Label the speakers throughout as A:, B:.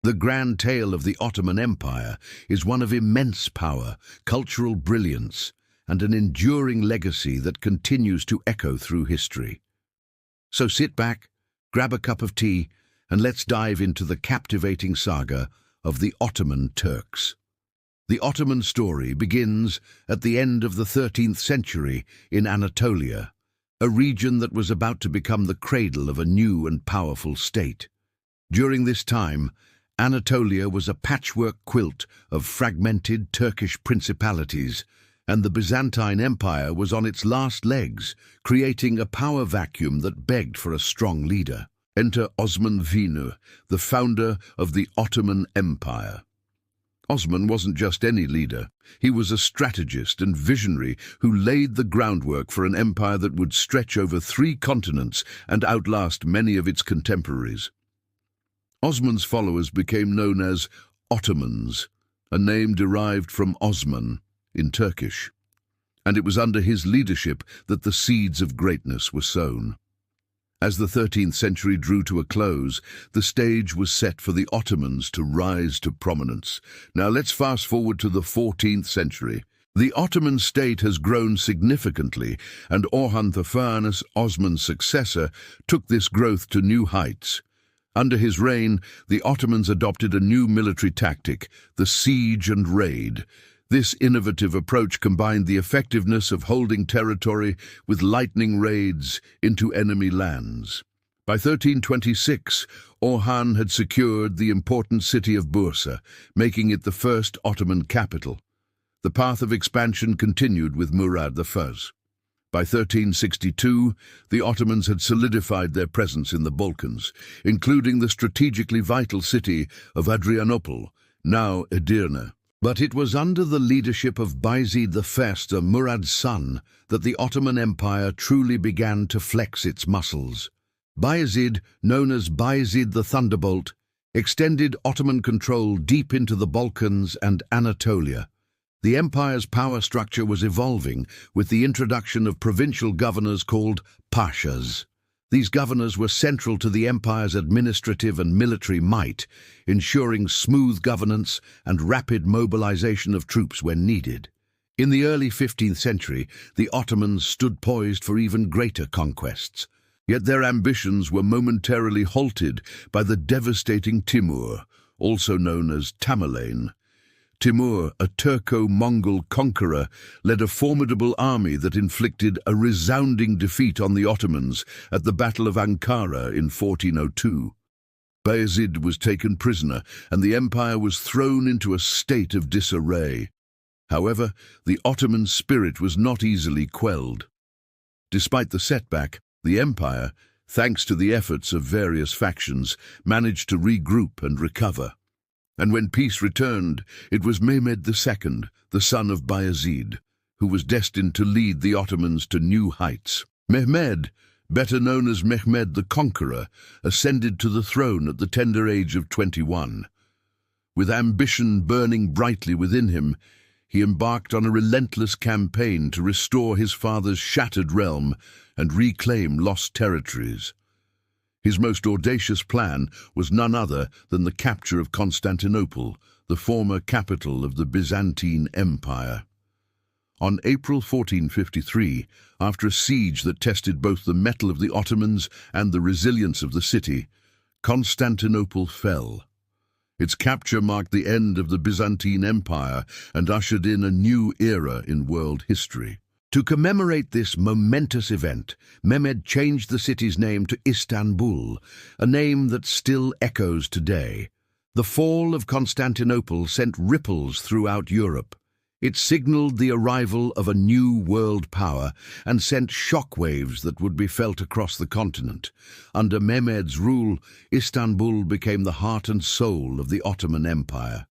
A: The grand tale of the Ottoman Empire is one of immense power, cultural brilliance, and an enduring legacy that continues to echo through history. So sit back, grab a cup of tea, and let's dive into the captivating saga of the Ottoman Turks. The Ottoman story begins at the end of the 13th century in Anatolia, a region that was about to become the cradle of a new and powerful state. During this time, Anatolia was a patchwork quilt of fragmented Turkish principalities, and the Byzantine Empire was on its last legs, creating a power vacuum that begged for a strong leader. Enter Osman I, the founder of the Ottoman Empire. Osman wasn't just any leader. He was a strategist and visionary who laid the groundwork for an empire that would stretch over 3 continents and outlast many of its contemporaries. Osman's followers became known as Ottomans, a name derived from Osman in Turkish, and it was under his leadership that the seeds of greatness were sown. As the 13th century drew to a close, the stage was set for the Ottomans to rise to prominence. Now let's fast forward to the 14th century. The Ottoman state has grown significantly, and Orhan I, as Osman's successor, took this growth to new heights. Under his reign, the Ottomans adopted a new military tactic, the siege and raid. This innovative approach combined the effectiveness of holding territory with lightning raids into enemy lands. By 1326, Orhan had secured the important city of Bursa, making it the first Ottoman capital. The path of expansion continued with Murad I. By 1362, the Ottomans had solidified their presence in the Balkans, including the strategically vital city of Adrianople, now Edirne. But it was under the leadership of Bayezid I, Murad's son, that the Ottoman Empire truly began to flex its muscles. Bayezid, known as Bayezid the Thunderbolt, extended Ottoman control deep into the Balkans and Anatolia. The empire's power structure was evolving with the introduction of provincial governors called pashas. These governors were central to the empire's administrative and military might, ensuring smooth governance and rapid mobilization of troops when needed. In the early 15th century, the Ottomans stood poised for even greater conquests. Yet their ambitions were momentarily halted by the devastating Timur, also known as Tamerlane. Timur, a Turco-Mongol conqueror, led a formidable army that inflicted a resounding defeat on the Ottomans at the Battle of Ankara in 1402. Bayezid was taken prisoner, and the empire was thrown into a state of disarray. However, the Ottoman spirit was not easily quelled. Despite the setback, the empire, thanks to the efforts of various factions, managed to regroup and recover. And when peace returned, it was Mehmed II, the son of Bayezid, who was destined to lead the Ottomans to new heights. Mehmed, better known as Mehmed the Conqueror, ascended to the throne at the tender age of 21. With ambition burning brightly within him, he embarked on a relentless campaign to restore his father's shattered realm and reclaim lost territories. His most audacious plan was none other than the capture of Constantinople, the former capital of the Byzantine Empire. On April 1453, after a siege that tested both the mettle of the Ottomans and the resilience of the city, Constantinople fell. Its capture marked the end of the Byzantine Empire and ushered in a new era in world history. To commemorate this momentous event, Mehmed changed the city's name to Istanbul, a name that still echoes today. The fall of Constantinople sent ripples throughout Europe. It signaled the arrival of a new world power and sent shockwaves that would be felt across the continent. Under Mehmed's rule, Istanbul became the heart and soul of the Ottoman Empire.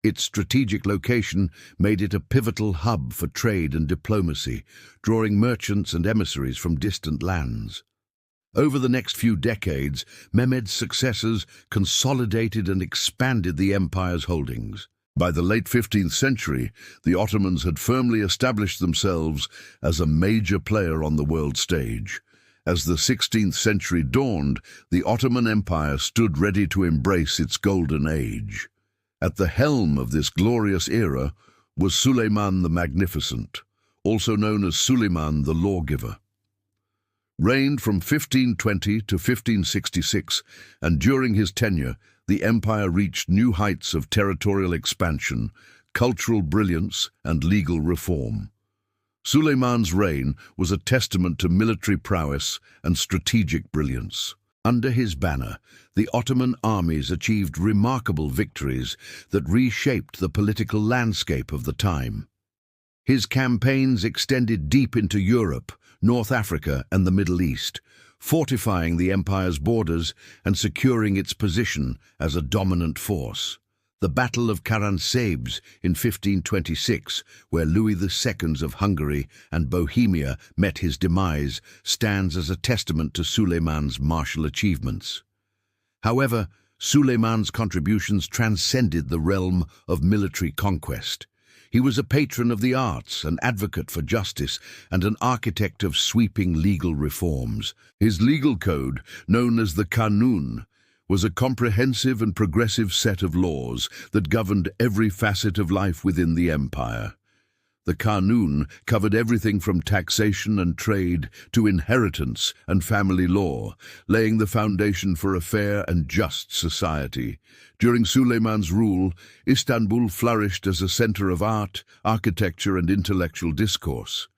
A: Its strategic location made it a pivotal hub for trade and diplomacy, drawing merchants and emissaries from distant lands. Over the next few decades, Mehmed's successors consolidated and expanded the empire's holdings. By the late 15th century, the Ottomans had firmly established themselves as a major player on the world stage. As the 16th century dawned, the Ottoman Empire stood ready to embrace its golden age. At the helm of this glorious era was Suleiman the Magnificent, also known as Suleiman the Lawgiver. Reigned from 1520 to 1566, and during his tenure, the empire reached new heights of territorial expansion, cultural brilliance, and legal reform. Suleiman's reign was a testament to military prowess and strategic brilliance. Under his banner, the Ottoman armies achieved remarkable victories that reshaped the political landscape of the time. His campaigns extended deep into Europe, North Africa, and the Middle East, fortifying the empire's borders and securing its position as a dominant force. The Battle of Karansebes in 1526, where Louis II of Hungary and Bohemia met his demise, stands as a testament to Suleiman's martial achievements. However, Suleiman's contributions transcended the realm of military conquest. He was a patron of the arts, an advocate for justice, and an architect of sweeping legal reforms. His legal code, known as the Qanun, was a comprehensive and progressive set of laws that governed every facet of life within the empire. The Qanun covered everything from taxation and trade to inheritance and family law, laying the foundation for a fair and just society. During Suleiman's rule, Istanbul flourished as a center of art, architecture, and intellectual discourse.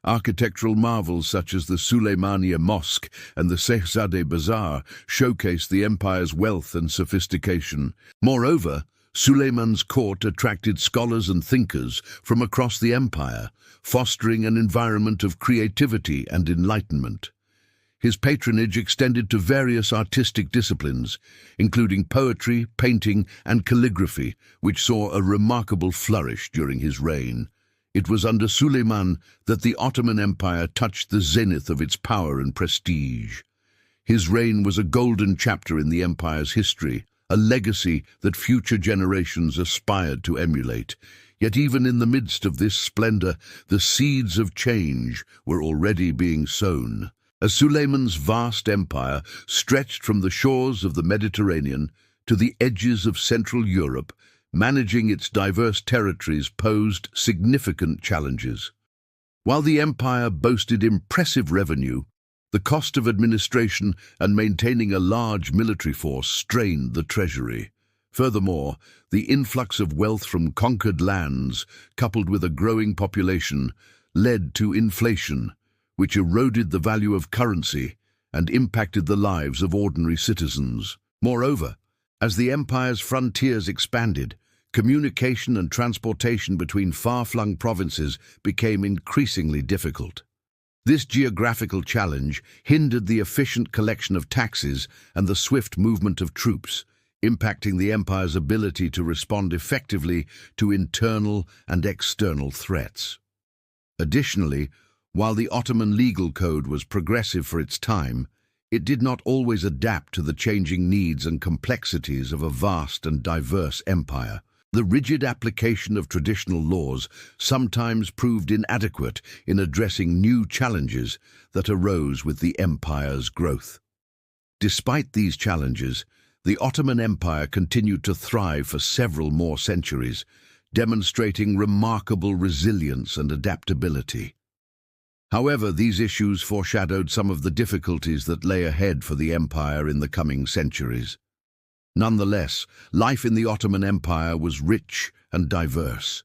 A: Architectural marvels such as the Süleymaniye Mosque and the Şehzade Bazaar showcased the empire's wealth and sophistication. Moreover, Suleiman's court attracted scholars and thinkers from across the empire, fostering an environment of creativity and enlightenment. His patronage extended to various artistic disciplines, including poetry, painting, and calligraphy, which saw a remarkable flourish during his reign. It was under Suleiman that the Ottoman Empire touched the zenith of its power and prestige. His reign was a golden chapter in the empire's history, a legacy that future generations aspired to emulate. Yet even in the midst of this splendor, the seeds of change were already being sown. As Suleiman's vast empire stretched from the shores of the Mediterranean to the edges of Central Europe, managing its diverse territories posed significant challenges. While the empire boasted impressive revenue, the cost of administration and maintaining a large military force strained the treasury. Furthermore, the influx of wealth from conquered lands, coupled with a growing population, led to inflation, which eroded the value of currency and impacted the lives of ordinary citizens. Moreover, as the empire's frontiers expanded, communication and transportation between far-flung provinces became increasingly difficult. This geographical challenge hindered the efficient collection of taxes and the swift movement of troops, impacting the empire's ability to respond effectively to internal and external threats. Additionally, while the Ottoman legal code was progressive for its time, it did not always adapt to the changing needs and complexities of a vast and diverse empire. The rigid application of traditional laws sometimes proved inadequate in addressing new challenges that arose with the empire's growth. Despite these challenges, the Ottoman Empire continued to thrive for several more centuries, demonstrating remarkable resilience and adaptability. However, these issues foreshadowed some of the difficulties that lay ahead for the empire in the coming centuries. Nonetheless, life in the Ottoman Empire was rich and diverse.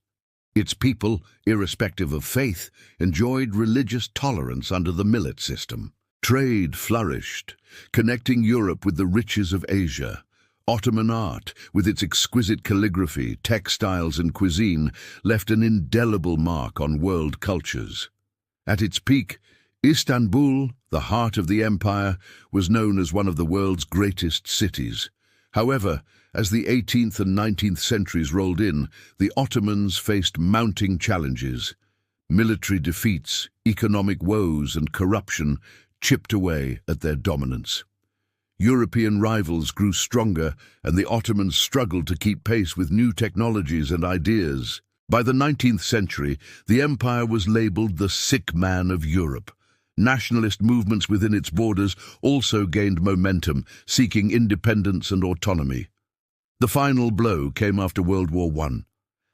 A: Its people, irrespective of faith, enjoyed religious tolerance under the millet system. Trade flourished, connecting Europe with the riches of Asia. Ottoman art, with its exquisite calligraphy, textiles, and cuisine, left an indelible mark on world cultures. At its peak, Istanbul, the heart of the empire, was known as one of the world's greatest cities. However, as the 18th and 19th centuries rolled in, the Ottomans faced mounting challenges. Military defeats, economic woes, and corruption chipped away at their dominance. European rivals grew stronger, and the Ottomans struggled to keep pace with new technologies and ideas. By the 19th century, the empire was labeled the sick man of Europe, Nationalist movements within its borders also gained momentum, seeking independence and autonomy. The final blow came after World War I.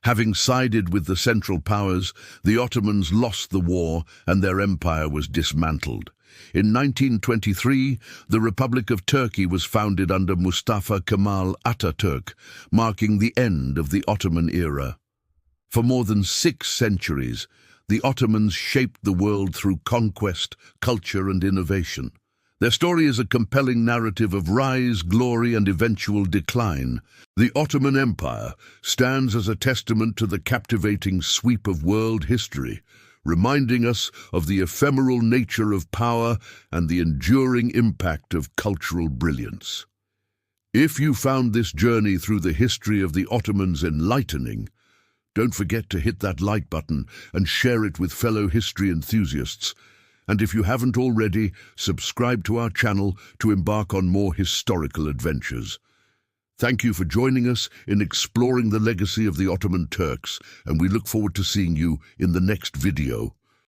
A: Having sided with the Central Powers, the Ottomans lost the war and their empire was dismantled. In 1923, the Republic of Turkey was founded under Mustafa Kemal Atatürk, marking the end of the Ottoman era. For more than 6 centuries, the Ottomans shaped the world through conquest, culture, and innovation. Their story is a compelling narrative of rise, glory, and eventual decline. The Ottoman Empire stands as a testament to the captivating sweep of world history, reminding us of the ephemeral nature of power and the enduring impact of cultural brilliance. If you found this journey through the history of the Ottomans enlightening, don't forget to hit that like button and share it with fellow history enthusiasts. And if you haven't already, subscribe to our channel to embark on more historical adventures. Thank you for joining us in exploring the legacy of the Ottoman Turks, and we look forward to seeing you in the next video.